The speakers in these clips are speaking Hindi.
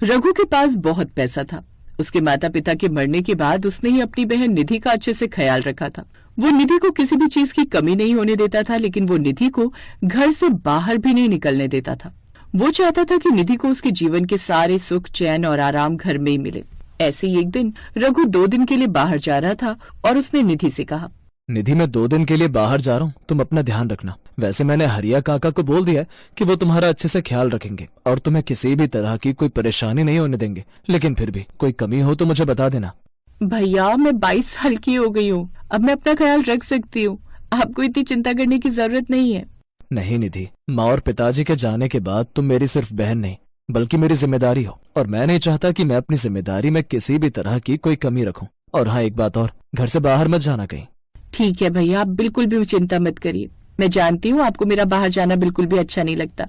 रघु के पास बहुत पैसा था। उसके माता पिता के मरने के बाद उसने ही अपनी बहन निधि का अच्छे से ख्याल रखा था। वो निधि को किसी भी चीज की कमी नहीं होने देता था, लेकिन वो निधि को घर से बाहर भी नहीं निकलने देता था। वो चाहता था कि निधि को उसके जीवन के सारे सुख, चैन और आराम घर में ही मिले। ऐसे ही एक दिन रघु 2 दिन के लिए बाहर जा रहा था और उसने निधि से कहा, निधि, मैं 2 दिन के लिए बाहर जा रहा हूँ, तुम अपना ध्यान रखना। वैसे मैंने हरिया काका को बोल दिया है कि वो तुम्हारा अच्छे से ख्याल रखेंगे और तुम्हें किसी भी तरह की कोई परेशानी नहीं होने देंगे, लेकिन फिर भी कोई कमी हो तो मुझे बता देना। भैया, मैं 22 साल की हो गई हूँ, अब मैं अपना ख्याल रख सकती हूँ। आपको इतनी चिंता करने की जरूरत नहीं है। नहीं निधि, माँ और पिताजी के जाने के बाद तुम मेरी सिर्फ बहन नहीं बल्कि मेरी जिम्मेदारी हो, और मैं नहीं चाहता कि मैं अपनी जिम्मेदारी में किसी भी तरह की कोई कमी रखूं। और हाँ, एक बात और, घर से बाहर मत जाना कहीं। ठीक है भैया, आप बिल्कुल भी चिंता मत करिए। मैं जानती हूँ आपको मेरा बाहर जाना बिल्कुल भी अच्छा नहीं लगता,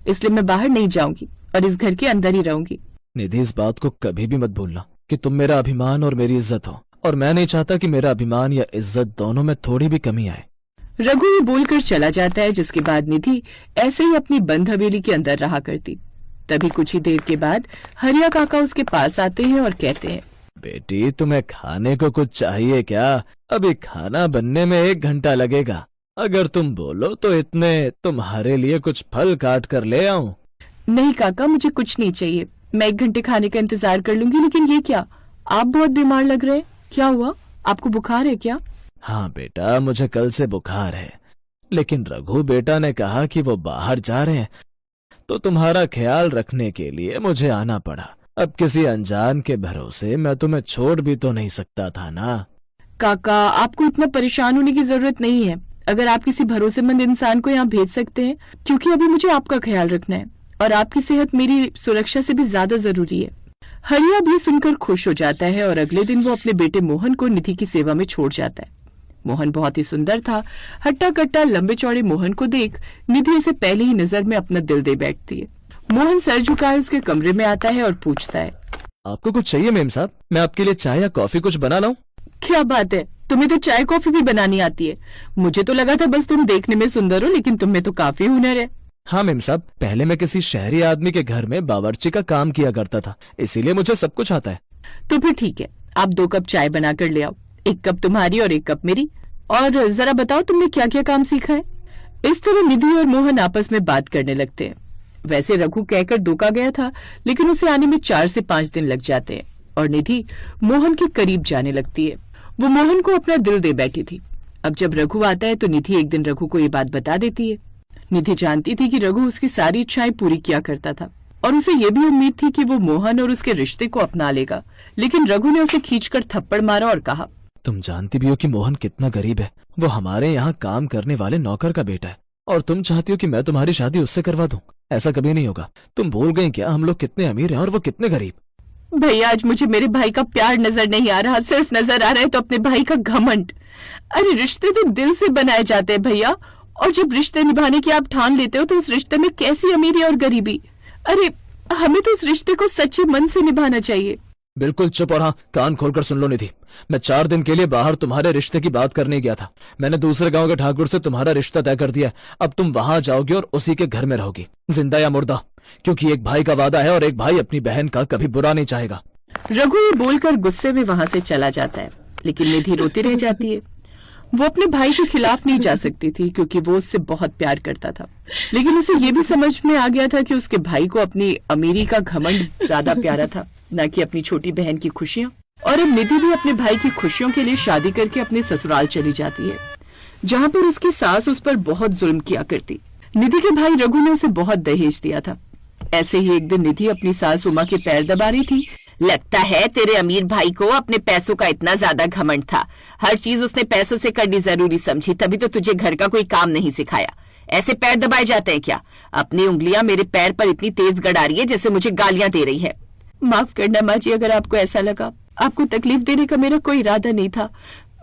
इसलिए मैं बाहर नहीं जाऊंगी और इस घर के अंदर ही रहूंगी। निधि, इस बात को कभी भी मत भूलना कि तुम मेरा अभिमान और मेरी इज्जत हो, और मैं नहीं चाहता कि मेरा अभिमान या इज्जत दोनों में थोड़ी भी कमी आए। रघु ये बोलकर चला जाता है, जिसके बाद निधि ऐसे ही अपनी बंद हवेली के अंदर रहा करती। तभी कुछ ही देर के बाद हरिया काका उसके पास आते हैं और कहते हैं, बेटी, तुम्हें खाने को कुछ चाहिए क्या? अभी खाना बनने में 1 घंटा लगेगा। अगर तुम बोलो तो इतने तुम्हारे लिए कुछ फल काट कर ले आऊं? नहीं काका, मुझे कुछ नहीं चाहिए। मैं 1 घंटे खाने का इंतजार कर लूंगी। लेकिन ये क्या, आप बहुत बीमार लग रहे हैं, क्या हुआ? आपको बुखार है क्या? हाँ बेटा, मुझे कल से बुखार है, लेकिन रघु बेटा ने कहा कि वो बाहर जा रहे हैं, तो तुम्हारा ख्याल रखने के लिए मुझे आना पड़ा। अब किसी अनजान के भरोसे मैं तुम्हें छोड़ भी तो नहीं सकता था ना। काका, आपको इतना परेशान होने की जरूरत नहीं है। अगर आप किसी भरोसेमंद इंसान को यहाँ भेज सकते हैं, क्योंकि अभी मुझे आपका ख्याल रखना है और आपकी सेहत मेरी सुरक्षा से भी ज्यादा जरूरी है। हरिया भी सुनकर खुश हो जाता है और अगले दिन वो अपने बेटे मोहन को निधि की सेवा में छोड़ जाता है। मोहन बहुत ही सुंदर था। हट्टा कट्टा लंबे चौड़े मोहन को देख निधि उसे पहले ही नजर में अपना दिल दे बैठती है। मोहन सर झुकाए उसके कमरे में आता है और पूछता है, आपको कुछ चाहिए मेम साहब? मैं आपके लिए चाय या कॉफी कुछ बना लाऊं? क्या बात है, तुम्हें तो चाय कॉफी भी बनानी आती है। मुझे तो लगा था बस तुम देखने में सुंदर हो, लेकिन तुम में तो काफी हुनर है। हाँ मेम साहब, पहले मैं किसी शहरी आदमी के घर में बावर्ची का काम किया करता था, इसीलिए मुझे सब कुछ आता है। तो फिर ठीक है, आप 2 कप चाय बना कर ले आओ, 1 कप तुम्हारी और 1 कप मेरी। और जरा बताओ तुमने क्या क्या काम सीखा है। इस तरह निधि और मोहन आपस में बात करने लगते हैं। वैसे रघु कहकर धोखा गया था, लेकिन उसे आने में 4 से 5 दिन लग जाते हैं और निधि मोहन के करीब जाने लगती है। वो मोहन को अपना दिल दे बैठी थी। अब जब रघु आता है तो निधि एक दिन रघु को ये बात बता देती है। निधि जानती थी कि रघु उसकी सारी इच्छाएं पूरी किया करता था और उसे ये भी उम्मीद थी कि वो मोहन और उसके रिश्ते को अपना लेगा, लेकिन रघु ने उसे खींचकर थप्पड़ मारा और कहा, तुम जानती भी हो कि मोहन कितना गरीब है। वो हमारे यहाँ काम करने वाले नौकर का बेटा है, और तुम चाहती हो कि मैं तुम्हारी शादी उससे करवा दूं। ऐसा कभी नहीं होगा। तुम भूल गई क्या हम लोग कितने अमीर हैं और वो कितने गरीब? भैया, आज मुझे मेरे भाई का प्यार नजर नहीं आ रहा, सिर्फ नजर आ रहा है तो अपने भाई का घमंड। अरे रिश्ते तो दिल से बनाए जाते हैं भैया, और जब रिश्ते निभाने की आप ठान लेते हो तो उस रिश्ते में कैसी अमीरी और गरीबी। अरे हमें तो उस रिश्ते को सच्चे मन से निभाना चाहिए। बिल्कुल चुप, और हाँ, कान खोलकर सुन लो निधि। मैं 4 दिन के लिए बाहर तुम्हारे रिश्ते की बात करने गया था। मैंने दूसरे गांव के ठाकुर से तुम्हारा रिश्ता तय कर दिया। अब तुम वहां जाओगी और उसी के घर में रहोगी, जिंदा या मुर्दा, क्योंकि एक भाई का वादा है और एक भाई अपनी बहन का कभी बुरा नहीं चाहेगा। रघु ये बोलकर गुस्से में वहां से चला जाता है, लेकिन निधि रोती रह जाती है। वो अपने भाई के खिलाफ नहीं जा सकती थी, क्योंकि वो उससे बहुत प्यार करता था, लेकिन उसे ये भी समझ में आ गया था कि उसके भाई को अपनी अमीरी का घमंड ज्यादा प्यारा था, न कि अपनी छोटी बहन की खुशियां। और अब निधि भी अपने भाई की खुशियों के लिए शादी करके अपने ससुराल चली जाती है, जहाँ पर उसकी सास उस पर बहुत जुल्म किया करती। निधि के भाई रघु ने उसे बहुत दहेज दिया था। ऐसे ही एक दिन निधि अपनी सास उमा के पैर दबा रही थी। लगता है तेरे अमीर भाई को अपने पैसों का इतना ज्यादा घमंड था। हर चीज उसने पैसों से करनी जरूरी समझी, तभी तो तुझे घर का कोई काम नहीं सिखाया। ऐसे पैर दबाए जाते हैं क्या? अपनी उंगलियां मेरे पैर पर इतनी तेज गड़ा रही है जैसे मुझे गालियां दे रही है। माफ करना माँ जी, अगर आपको ऐसा लगा। आपको तकलीफ देने का मेरा कोई इरादा नहीं था,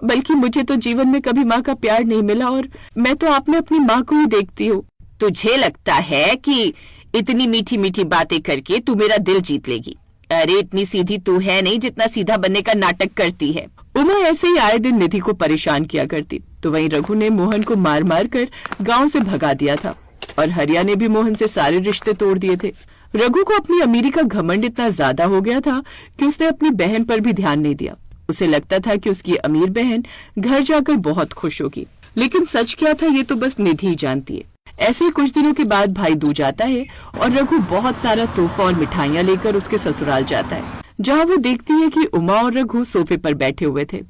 बल्कि मुझे तो जीवन में कभी माँ का प्यार नहीं मिला और मैं तो आप में अपनी माँ को ही देखती हूँ। तुझे लगता है कि इतनी मीठी मीठी बातें करके तू मेरा दिल जीत लेगी? अरे इतनी सीधी तू है नहीं जितना सीधा बनने का नाटक करती है। उमा ऐसे ही आए दिन निधि को परेशान किया करती, तो वहीं रघु ने मोहन को मार मार कर गांव से भगा दिया था और हरिया ने भी मोहन से सारे रिश्ते तोड़ दिए थे। रघु को अपनी अमीरी का घमंड इतना ज्यादा हो गया था कि उसने अपनी बहन पर भी ध्यान नहीं दिया। उसे लगता था कि उसकी अमीर बहन घर जाकर बहुत खुश होगी, लेकिन सच क्या था ये तो बस निधि ही जानती है। ऐसे ही कुछ दिनों के बाद भाई दूज आता है और रघु बहुत सारा तोहफा और मिठाइयां लेकर उसके ससुराल जाता है, जहाँ वो देखती है कि उमा और रघु सोफे पर बैठे हुए थे।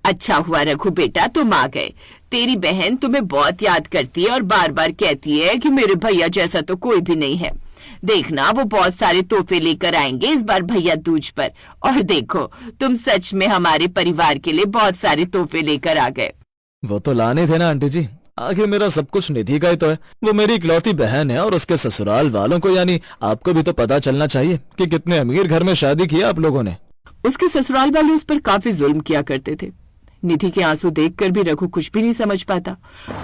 अच्छा हुआ रघु बेटा तुम आ गए। तेरी बहन तुम्हें बहुत याद करती है और बार बार कहती है कि मेरे भैया जैसा तो कोई भी नहीं है। देखना वो बहुत सारे तोहफे लेकर आएंगे इस बार भैया दूज पर। और देखो तुम सच में हमारे परिवार के लिए बहुत सारे तोहफे लेकर आ गए। वो तो लाने थे ना आंटी जी, आखिर मेरा सब कुछ निधि का ही तो है। वो मेरी इकलौती बहन है और उसके ससुराल वालों को यानी आपको भी तो पता चलना चाहिए कि कितने अमीर घर में शादी की आप लोगों ने। उसके ससुराल वाले उस पर काफी जुल्म किया करते थे। निधि के आंसू देखकर भी रघु कुछ भी नहीं समझ पाता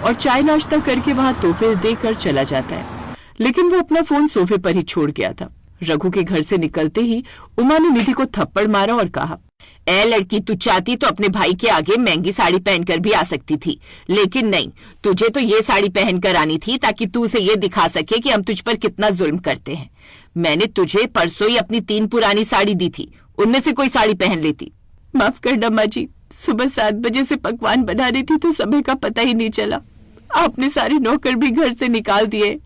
और चाय नाश्ता करके वहां तोहफे देकर चला जाता है, लेकिन वो अपना फोन सोफे पर ही छोड़ गया था। रघु के घर से निकलते ही उमा ने निधि को थप्पड़ मारा और कहा, ए लड़की तू चाहती तो अपने भाई के आगे महंगी साड़ी पहनकर भी आ सकती थी, लेकिन नहीं, तुझे तो ये साड़ी पहनकर आनी थी ताकि तू उसे ये दिखा सके कि हम तुझ पर कितना जुल्म करते हैं। मैंने तुझे परसों ही अपनी 3 पुरानी साड़ी दी थी, उनमें से कोई साड़ी पहन लेती। माफ करना माँ जी, सुबह 7 बजे से पकवान बना रही थी तो समय का पता ही नहीं चला। आपने सारे नौकर भी घर से निकाल दिए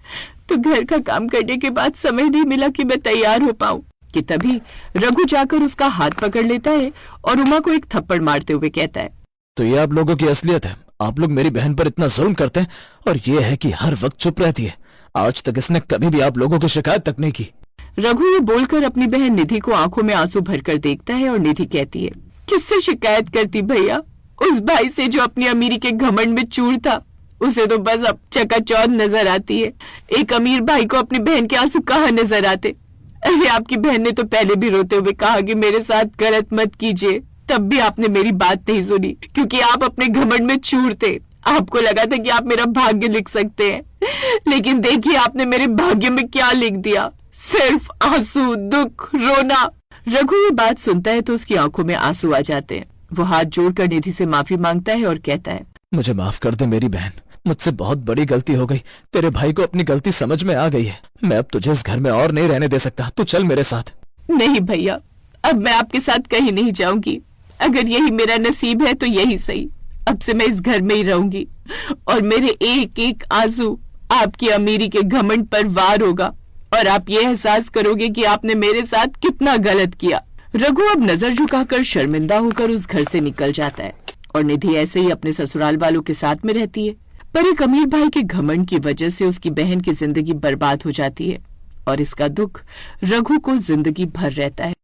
तो घर का काम करने के बाद समय नहीं मिला कि मैं तैयार हो पाऊं कि तभी रघु जाकर उसका हाथ पकड़ लेता है और उमा को एक थप्पड़ मारते हुए कहता है, तो ये आप लोगों की असलियत है। आप लोग मेरी बहन पर इतना जुल्म करते हैं और ये है कि हर वक्त चुप रहती है। आज तक इसने कभी भी आप लोगों की शिकायत तक नहीं की। रघु ये बोलकर अपनी बहन निधि को आंखों में आंसू भरकर देखता है और निधि कहती है, किससे शिकायत करती भैया? उस भाई से जो अपनी अमीरी के घमंड में चूर था। उसे तो बस अब चकाचौंध नजर आती है। एक अमीर भाई को अपनी बहन के आंसू कहाँ नजर आते? अरे आपकी बहन ने तो पहले भी रोते हुए कहा कि मेरे साथ गलत मत कीजिए, तब भी आपने मेरी बात नहीं सुनी क्योंकि आप अपने घमंड में चूर थे। आपको लगा था कि आप मेरा भाग्य लिख सकते हैं, लेकिन देखिए आपने मेरे भाग्य में क्या लिख दिया, सिर्फ आंसू, दुख, रोना। रघु ये बात सुनता है तो उसकी आंखों में आंसू आ जाते हैं। वो हाथ जोड़कर निधि से माफी मांगता है और कहता है, मुझे माफ कर दे मेरी बहन, मुझसे बहुत बड़ी गलती हो गई। तेरे भाई को अपनी गलती समझ में आ गई है। मैं अब तुझे इस घर में और नहीं रहने दे सकता, तू चल मेरे साथ। नहीं भैया, अब मैं आपके साथ कहीं नहीं जाऊंगी। अगर यही मेरा नसीब है तो यही सही। अब से मैं इस घर में ही रहूंगी और मेरे एक एक आंसू आपकी अमीरी के घमंड पर वार होगा और आप ये एहसास करोगे कि आपने मेरे साथ कितना गलत किया। रघु अब नजर झुकाकर शर्मिंदा होकर उस घर से निकल जाता है और निधि ऐसे ही अपने ससुराल वालों के साथ में रहती है। पर एक अमीर भाई के घमंड की वजह से उसकी बहन की जिंदगी बर्बाद हो जाती है और इसका दुख रघु को जिंदगी भर रहता है।